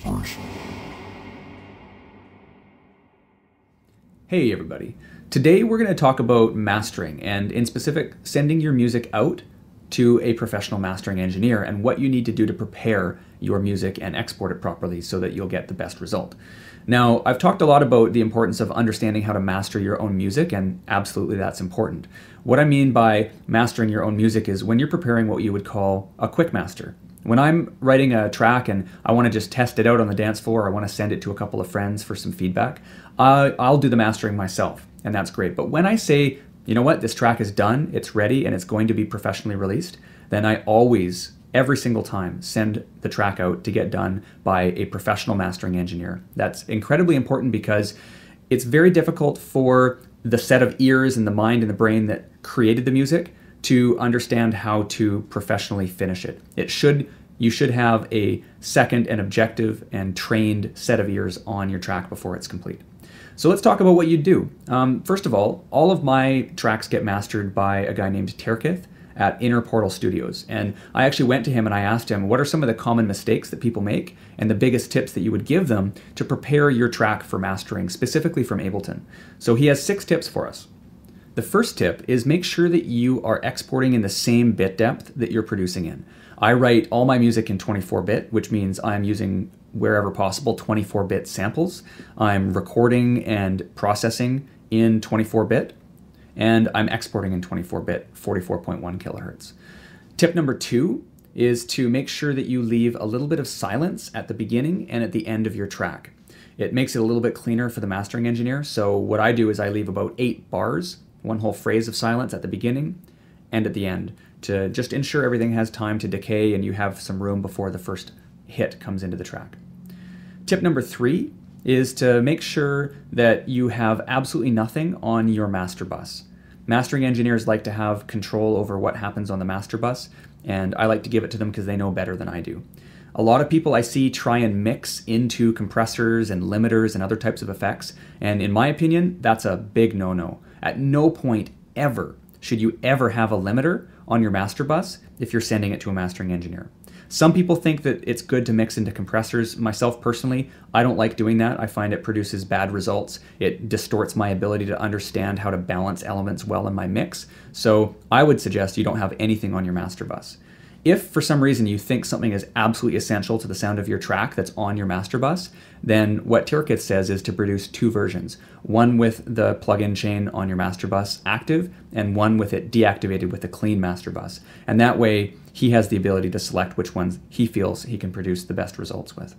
Inspiration. Hey everybody. Today we're going to talk about mastering, and in specific, sending your music out to a professional mastering engineer and what you need to do to prepare your music and export it properly so that you'll get the best result. Now, I've talked a lot about the importance of understanding how to master your own music, and absolutely that's important. What I mean by mastering your own music is when you're preparing what you would call a quick master. When I'm writing a track and I want to just test it out on the dance floor, I want to send it to a couple of friends for some feedback, I'll do the mastering myself, and that's great. But when I say, you know what, this track is done, it's ready, and it's going to be professionally released, then I always, every single time, send the track out to get done by a professional mastering engineer. That's incredibly important because it's very difficult for the set of ears and the mind and the brain that created the music to understand how to professionally finish it. You should have a second and objective and trained set of ears on your track before it's complete. So let's talk about what you do. First of all of my tracks get mastered by a guy named Terkith at Inner Portal Studios. And I actually went to him and I asked him, what are some of the common mistakes that people make and the biggest tips that you would give them to prepare your track for mastering, specifically from Ableton? So he has 6 tips for us. The first tip is make sure that you are exporting in the same bit depth that you're producing in. I write all my music in 24-bit, which means I'm using, wherever possible, 24-bit samples. I'm recording and processing in 24-bit, and I'm exporting in 24-bit, 44.1 kilohertz. Tip number 2 is to make sure that you leave a little bit of silence at the beginning and at the end of your track. It makes it a little bit cleaner for the mastering engineer. So what I do is I leave about 8 bars, one whole phrase of silence at the beginning and at the end, to just ensure everything has time to decay and you have some room before the first hit comes into the track. Tip number 3 is to make sure that you have absolutely nothing on your master bus. Mastering engineers like to have control over what happens on the master bus, and I like to give it to them because they know better than I do. A lot of people I see try and mix into compressors and limiters and other types of effects, and in my opinion, that's a big no-no. At no point ever should you ever have a limiter on your master bus if you're sending it to a mastering engineer. Some people think that it's good to mix into compressors. Myself personally, I don't like doing that. I find it produces bad results. It distorts my ability to understand how to balance elements well in my mix. So I would suggest you don't have anything on your master bus. If for some reason you think something is absolutely essential to the sound of your track that's on your master bus, then what Terkith says is to produce 2 versions. One with the plug-in chain on your master bus active, and one with it deactivated with a clean master bus. And that way, he has the ability to select which ones he feels he can produce the best results with.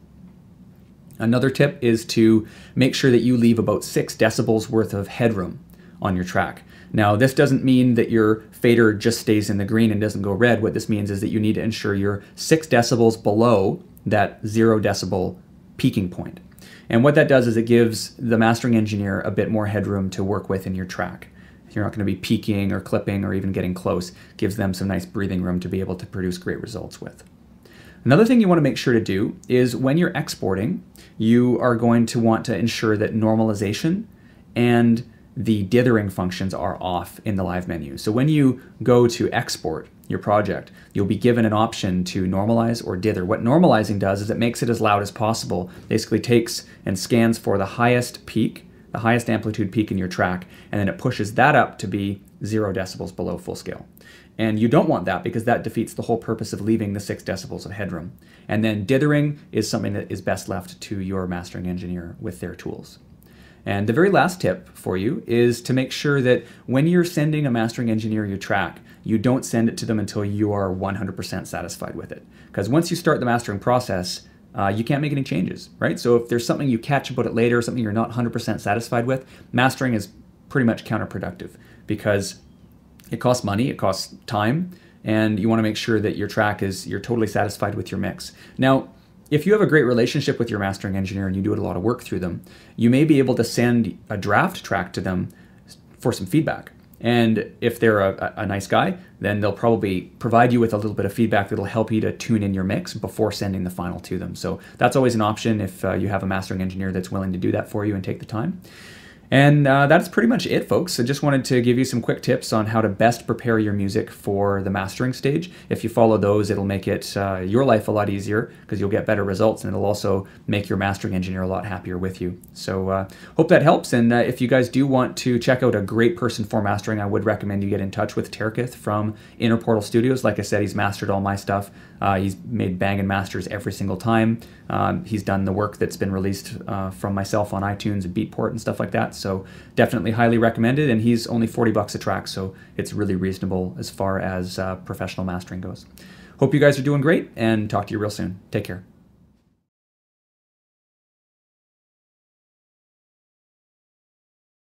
Another tip is to make sure that you leave about 6 decibels worth of headroom on your track. Now, this doesn't mean that your fader just stays in the green and doesn't go red. What this means is that you need to ensure you're 6 decibels below that 0 decibel peaking point. And what that does is it gives the mastering engineer a bit more headroom to work with in your track. You're not going to be peaking or clipping or even getting close. It gives them some nice breathing room to be able to produce great results with. Another thing you want to make sure to do is when you're exporting, you are going to want to ensure that normalization and the dithering functions are off in the live menu. So when you go to export your project, you'll be given an option to normalize or dither. What normalizing does is it makes it as loud as possible. Basically takes and scans for the highest peak, the highest amplitude peak in your track, and then it pushes that up to be 0 decibels below full scale. And you don't want that because that defeats the whole purpose of leaving the 6 decibels of headroom. And then dithering is something that is best left to your mastering engineer with their tools. And the very last tip for you is to make sure that when you're sending a mastering engineer your track, you don't send it to them until you are 100% satisfied with it. Because once you start the mastering process, you can't make any changes, right? So if there's something you catch about it later, something you're not 100% satisfied with, mastering is pretty much counterproductive because it costs money, it costs time, and you want to make sure that your track you're totally satisfied with your mix. Now, if you have a great relationship with your mastering engineer and you do a lot of work through them, you may be able to send a draft track to them for some feedback. And if they're a nice guy, then they'll probably provide you with a little bit of feedback that'll help you to tune in your mix before sending the final to them. So that's always an option if you have a mastering engineer that's willing to do that for you and take the time. And that's pretty much it, folks. I just wanted to give you some quick tips on how to best prepare your music for the mastering stage. If you follow those, it'll make it your life a lot easier because you'll get better results, and it'll also make your mastering engineer a lot happier with you. So hope that helps. And if you guys do want to check out a great person for mastering, I would recommend you get in touch with Terkith from Inner Portal Studios. Like I said, he's mastered all my stuff. He's made bang and masters every single time. He's done the work that's been released from myself on iTunes and Beatport and stuff like that. So definitely highly recommended. And he's only $40 a track, so it's really reasonable as far as professional mastering goes. Hope you guys are doing great, and talk to you real soon. Take care.